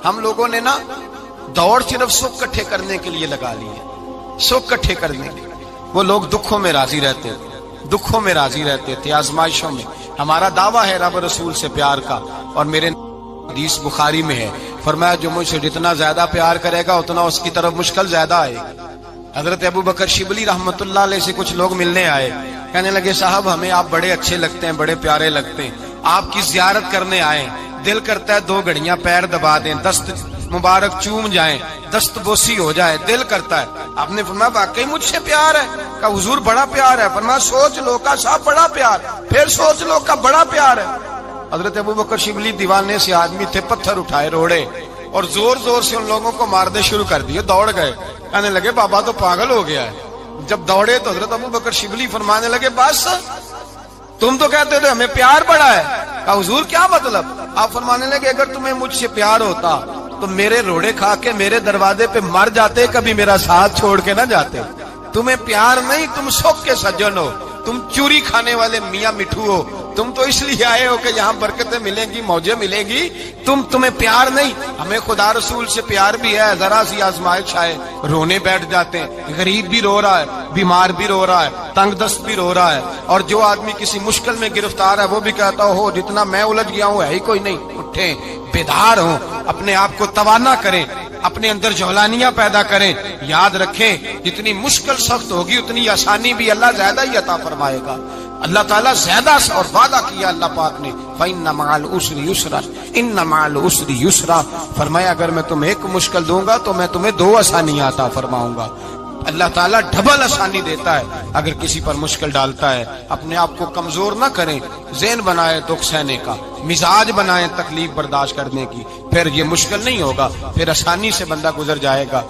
हम लोगों ने ना दौड़ सिर्फ सुख इकट्ठे करने के लिए लगा ली है, सुख इकट्ठे करने के लिए। वो लोग दुखों में राजी रहते थे, दुखों में राजी रहते थे, आजमाइशों में। हमारा दावा है रब रसूल से प्यार का, और मेरे हदीस बुखारी में है, फरमाया जो मुझसे जितना ज्यादा प्यार करेगा उतना उसकी तरफ मुश्किल ज्यादा आएगी। हजरत अबू बकर शिबली रहमतुल्लाह अलैह से कुछ लोग मिलने आए, कहने लगे साहब हमें आप बड़े अच्छे लगते हैं, बड़े प्यारे लगते हैं, आपकी जियारत करने आए, दिल करता है 2 घड़ियां पैर दबा दें, दस्त मुबारक चूम जाएं, दस्त बोसी हो जाए, दिल करता है। आपने फरमाया वाकई मुझसे प्यार है? का हुजूर बड़ा प्यार है। फरमाया सोच लो का साहब बड़ा प्यार, फिर सोच लो का बड़ा प्यार है। हजरत अबू बकर शिबली दीवाने से आदमी थे, पत्थर उठाए रोड़े और जोर जोर से उन लोगों को मारने शुरू कर दिए, दौड़ गए। कहने लगे बाबा तो पागल हो गया है। जब दौड़े तो हजरत अबू बकर शिबली फरमाने लगे बस तुम तो कहते थे हमें प्यार बड़ा है। कहा हुजूर क्या मतलब? आप फरमाने लगे अगर तुम्हें मुझसे प्यार होता तो मेरे रोड़े खा के मेरे दरवाजे पे मर जाते, कभी मेरा साथ छोड़ के ना जाते। तुम्हें प्यार नहीं, तुम शौक के सज्जन हो, तुम चूरी खाने वाले मियाँ मिठू हो, तुम तो इसलिए आए हो कि यहाँ बरकतें मिलेंगी, मौजें मिलेंगी, तुम्हें प्यार नहीं। हमें खुदा रसूल से प्यार भी है, जरा सी आजमाइश आए रोने बैठ जाते हैं। गरीब भी रो रहा है, बीमार भी रो रहा है, तंगदस्त भी रो रहा है, और जो आदमी किसी मुश्किल में गिरफ्तार है वो भी कहता हो जितना मैं उलझ गया हूँ है ही कोई नहीं। उठे बेदार हो, अपने आप को तवाना करें, अपने अंदर जौलानियां पैदा करें। याद रखें जितनी मुश्किल सख्त होगी उतनी आसानी भी अल्लाह ज्यादा ही अता फरमाएगा। अल्लाह ताला ज्यादा और वादा किया अल्लाह पाक ने, फइन्ना मअल उसरि युसरा, इन्ना मअल उसरि युसरा। फरमाया अगर मैं तुम्हें एक मुश्किल दूंगा तो मैं तुम्हें 2 आसानियां अता फरमाऊंगा। अल्लाह ताला डबल आसानी देता है अगर किसी पर मुश्किल डालता है। अपने आप को कमजोर ना करें, ज़हन बनाए दुख सहने का, मिजाज बनाए तकलीफ बर्दाश्त करने की, फिर ये मुश्किल नहीं होगा, फिर आसानी से बंदा गुजर जाएगा।